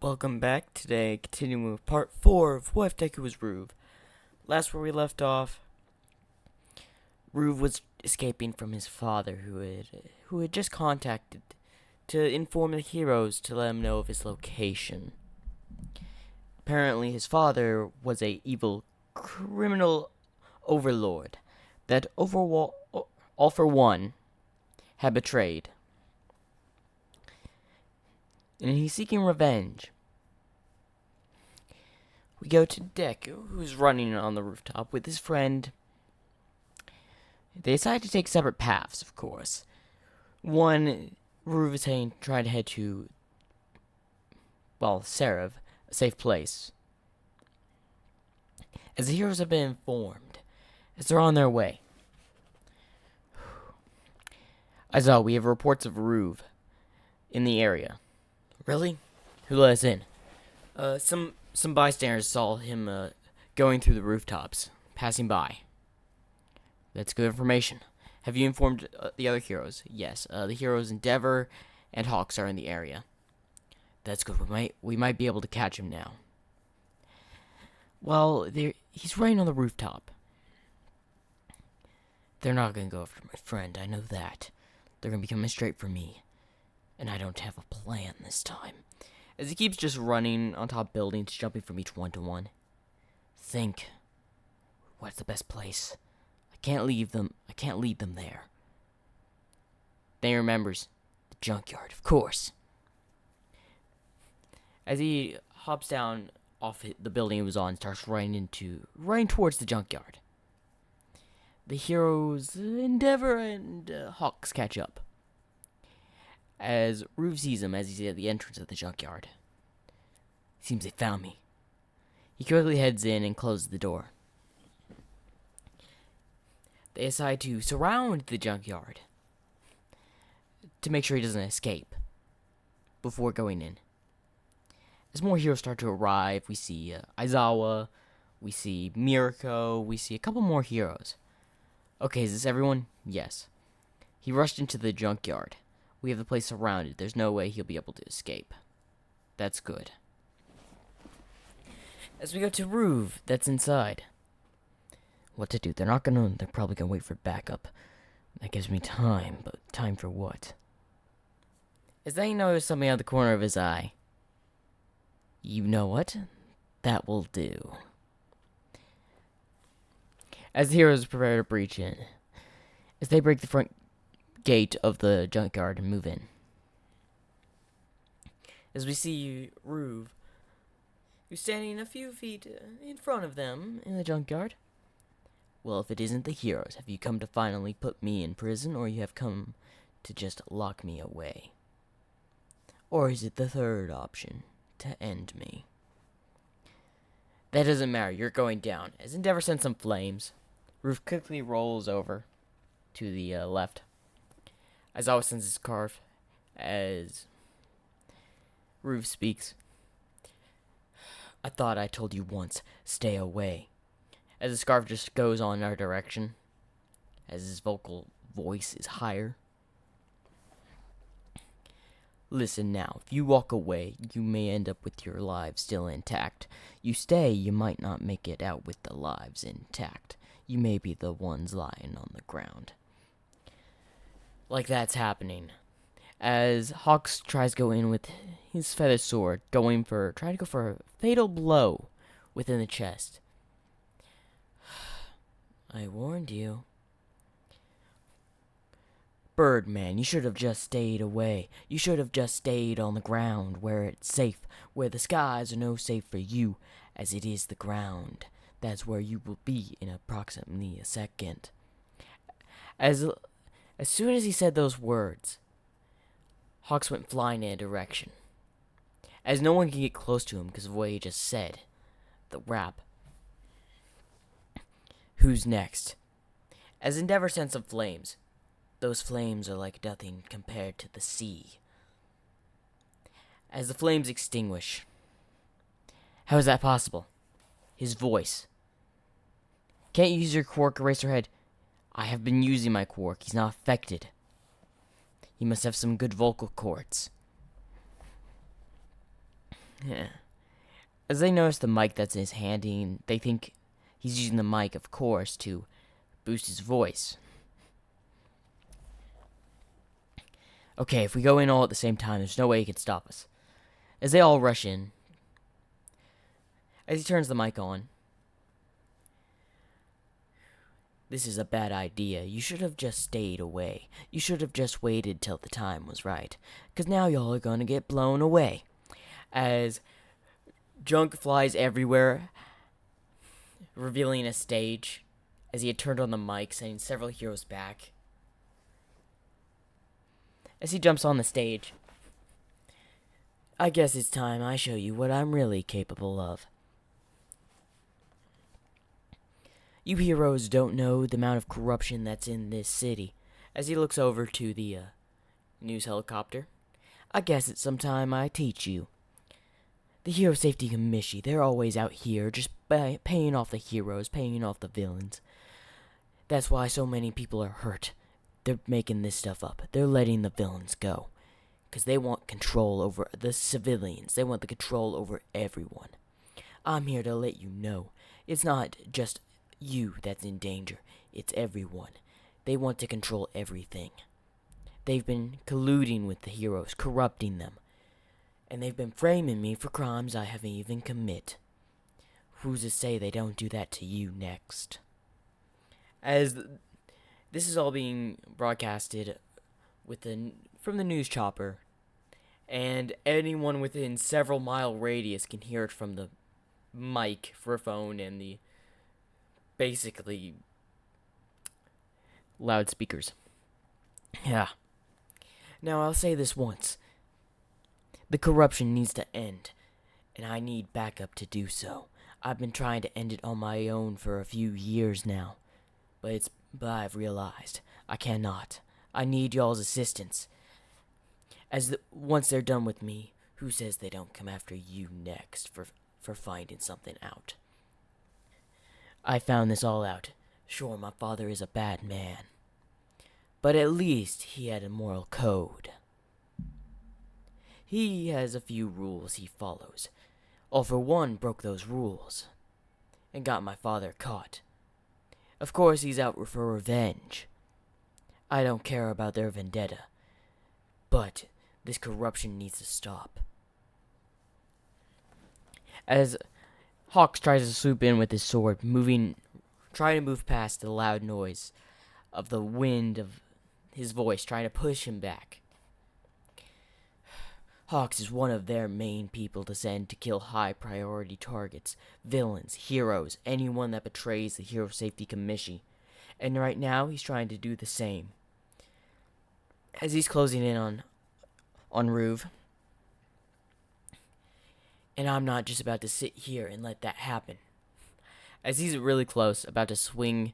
Welcome back. Today, continuing with part 4 of What If Deku Was Ruve. Last where we left off, Ruve was escaping from his father, who had just contacted to inform the heroes to let him know of his location. Apparently, his father was a evil criminal overlord that All for One had betrayed, and he's seeking revenge. We go to Deku, who's running on the rooftop with his friend. They decide to take separate paths, of course. One, Ruve is trying to head to, Serev, a safe place. As the heroes have been informed, as they're on their way. Aizawa, we have reports of Ruve in the area. Really? Who let us in? Some bystanders saw him going through the rooftops, passing by. That's good information. Have you informed the other heroes? Yes, the heroes Endeavor and Hawks are in the area. That's good. We might be able to catch him now. Well, he's right on the rooftop. They're not gonna go after my friend. I know that. They're gonna be coming straight for me, and I don't have a plan this time. As he keeps just running on top buildings, jumping from each one to one. Think. What's the best place? I can't lead them there. Then he remembers the junkyard, of course. As he hops down off the building he was on, starts running towards the junkyard. The heroes Endeavor and Hawks catch up. As Ruve sees him as he's at the entrance of the junkyard. Seems they found me. He quickly heads in and closes the door. They decide to surround the junkyard to make sure he doesn't escape before going in. As more heroes start to arrive, we see Aizawa, we see Mirko, we see a couple more heroes. Okay, is this everyone? Yes. He rushed into the junkyard. We have the place surrounded. There's no way he'll be able to escape. That's good. As we go to Ruve, that's inside. What to do? They're probably gonna wait for backup. That gives me time, but time for what? As they notice something out of the corner of his eye. You know what? That will do. As the heroes prepare to breach in. As they break the front gate of the junkyard and move in. As we see Ruve, who's standing a few feet in front of them in the junkyard. Well, if it isn't the heroes, have you come to finally put me in prison, or you have come to just lock me away? Or is it the third option, to end me? That doesn't matter, you're going down. As Endeavor sends some flames, Ruve quickly rolls over to the left. Aizawa sends his scarf as Ruve speaks. I thought I told you once, stay away. As the scarf just goes on in our direction, as his vocal voice is higher. Listen now, if you walk away, you may end up with your lives still intact. You stay, you might not make it out with the lives intact. You may be the ones lying on the ground. Like that's happening. As Hawks tries to go in with his feathered sword, trying to go for a fatal blow within the chest. I warned you. Birdman, you should have just stayed away. You should have just stayed on the ground where it's safe, where the skies are no safe for you, as it is the ground. That's where you will be in approximately a second. As soon as he said those words, Hawks went flying in a direction. As no one can get close to him because of what he just said. The rap. Who's next? As Endeavor sends some flames. Those flames are like nothing compared to the sea. As the flames extinguish. How is that possible? His voice. Can't you use your quirk, Eraserhead? I have been using my quirk. He's not affected. He must have some good vocal cords. Yeah. As they notice the mic that's in his hand, they think he's using the mic, of course, to boost his voice. Okay, if we go in all at the same time, there's no way he can stop us. As they all rush in, as he turns the mic on, this is a bad idea. You should have just stayed away. You should have just waited till the time was right. Because now y'all are gonna get blown away. As junk flies everywhere, revealing a stage. As he had turned on the mic, sending several heroes back. As he jumps on the stage, I guess it's time I show you what I'm really capable of. You heroes don't know the amount of corruption that's in this city. As he looks over to the news helicopter, I guess it's some time I teach you. The Hero Safety Commission, they're always out here just paying off the heroes, paying off the villains. That's why so many people are hurt. They're making this stuff up. They're letting the villains go. Because they want control over the civilians. They want the control over everyone. I'm here to let you know. It's not just you that's in danger. It's everyone. They want to control everything. They've been colluding with the heroes, corrupting them. And they've been framing me for crimes I haven't even commit. Who's to say they don't do that to you next? As this is all being broadcasted from the news chopper, and anyone within several mile radius can hear it from the mic for a phone and the basically loudspeakers. Yeah. Now I'll say this once. The corruption needs to end, and I need backup to do so. I've been trying to end it on my own for a few years now, but I've realized I cannot. I need y'all's assistance. Once they're done with me, who says they don't come after you next for finding something out? I found this all out. Sure, my father is a bad man, but at least he had a moral code. He has a few rules he follows. All for One broke those rules and got my father caught. Of course, he's out for revenge. I don't care about their vendetta, but this corruption needs to stop. As Hawks tries to swoop in with his sword, trying to move past the loud noise of the wind of his voice, trying to push him back. Hawks is one of their main people to send to kill high-priority targets, villains, heroes, anyone that betrays the Hero Safety Commission. And right now, he's trying to do the same. As he's closing in on Ruve. And I'm not just about to sit here and let that happen. As he's really close, about to swing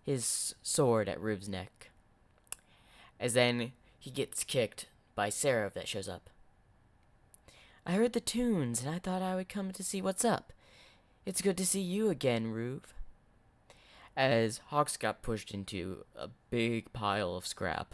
his sword at Ruve's neck. As then he gets kicked by Seraph that shows up. I heard the tunes, and I thought I would come to see what's up. It's good to see you again, Ruve. As Hawks got pushed into a big pile of scrap.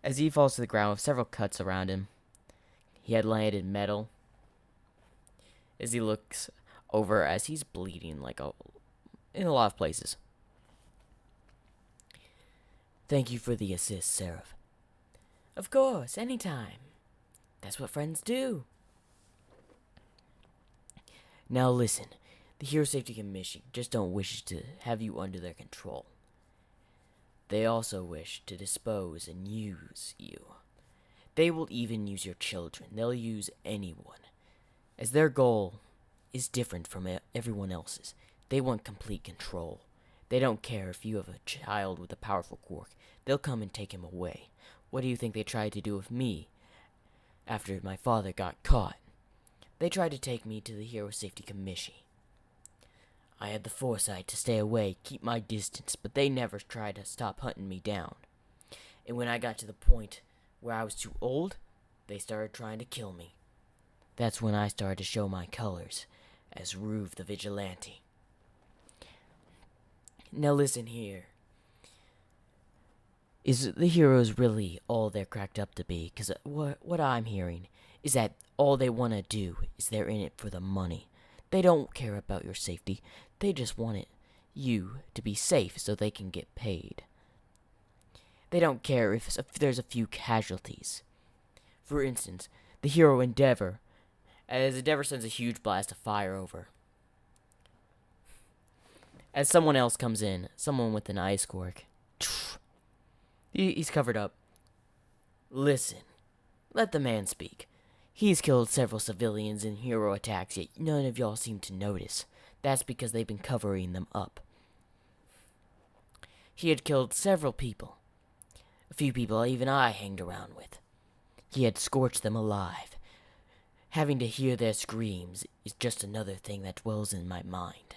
As he falls to the ground with several cuts around him. He had landed metal. As he looks over as he's bleeding in a lot of places. Thank you for the assist, Seraph. Of course, anytime. That's what friends do. Now listen, the Hero Safety Commission just don't wish to have you under their control. They also wish to dispose and use you. They will even use your children. They'll use anyone. As their goal is different from everyone else's. They want complete control. They don't care if you have a child with a powerful quirk. They'll come and take him away. What do you think they tried to do with me after my father got caught? They tried to take me to the Hero Safety Commission. I had the foresight to stay away, keep my distance, but they never tried to stop hunting me down. And when I got to the point where I was too old, they started trying to kill me. That's when I started to show my colors as Ruve the Vigilante. Now listen here. Is the heroes really all they're cracked up to be? Because what I'm hearing is that All they want to do is they're in it for the money. They don't care about your safety. They just want you to be safe so they can get paid. They don't care if there's a few casualties. For instance, the hero Endeavor, as Endeavor sends a huge blast of fire over. As someone else comes in, someone with an ice quirk. He's covered up. Listen, let the man speak. He's killed several civilians in hero attacks, yet none of y'all seem to notice. That's because they've been covering them up. He had killed several people. A few people even I hanged around with. He had scorched them alive. Having to hear their screams is just another thing that dwells in my mind.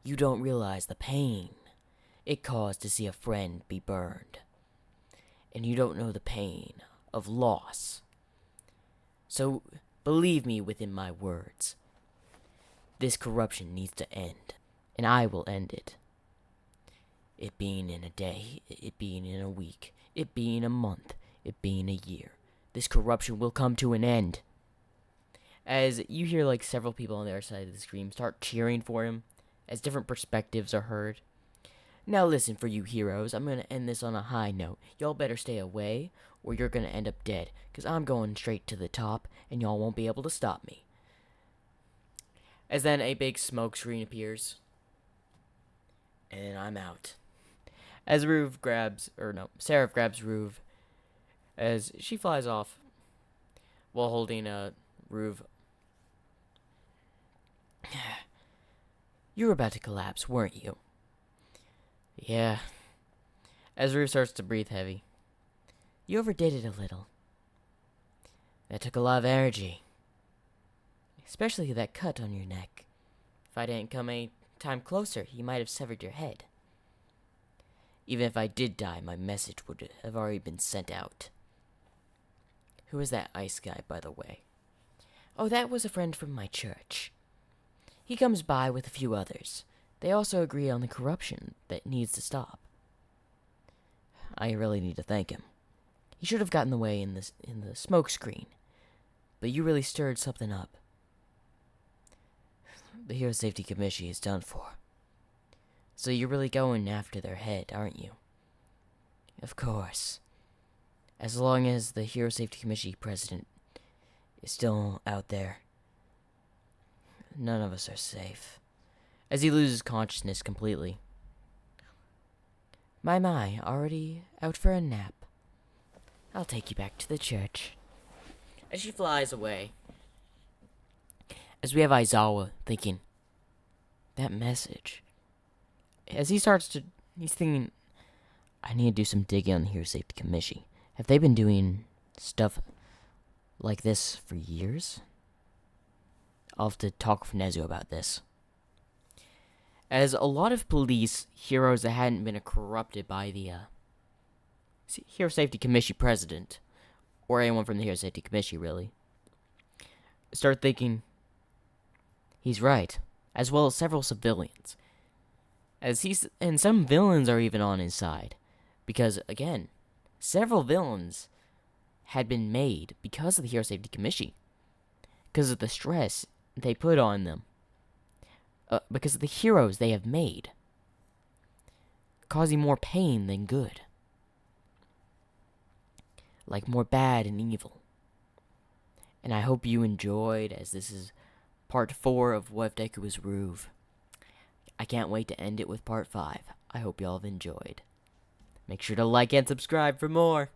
You don't realize the pain it caused to see a friend be burned. And you don't know the pain of loss. So, believe me within my words. This corruption needs to end, and I will end it. It being in a day, it being in a week, it being a month, it being a year. This corruption will come to an end. As you hear like several people on the other side of the screen start cheering for him, as different perspectives are heard. Now listen, for you heroes, I'm going to end this on a high note. Y'all better stay away, or you're going to end up dead, because I'm going straight to the top, and y'all won't be able to stop me. As then a big smoke screen appears, and I'm out. As Seraph grabs Ruve, as she flies off, while holding Ruve. You were about to collapse, weren't you? Yeah. As Ruve starts to breathe heavy. You overdid it a little. That took a lot of energy. Especially that cut on your neck. If I didn't come any time closer, you might have severed your head. Even if I did die, my message would have already been sent out. Who is that ice guy, by the way? Oh, that was a friend from my church. He comes by with a few others. They also agree on the corruption that needs to stop. I really need to thank him. He should have gotten away in the smoke screen, but you really stirred something up. The Hero Safety Commission is done for. So you're really going after their head, aren't you? Of course. As long as the Hero Safety Commission president is still out there, none of us are safe. As he loses consciousness completely. My, already out for a nap. I'll take you back to the church. As she flies away. As we have Aizawa thinking, that message. As he's thinking, I need to do some digging on the Hero Safety Commission. Have they been doing stuff like this for years? I'll have to talk with Nezu about this. As a lot of police, heroes that hadn't been corrupted by the Hero Safety Commission president, or anyone from the Hero Safety Commission, really, start thinking, he's right, as well as several civilians. And some villains are even on his side, because, again, several villains had been made because of the Hero Safety Commission, because of the stress they put on them. Because of the heroes they have made, causing more pain than good. Like more bad and evil. And I hope you enjoyed, as this is part 4 of What If Deku Was Ruve. I can't wait to end it with part 5. I hope y'all have enjoyed. Make sure to like and subscribe for more.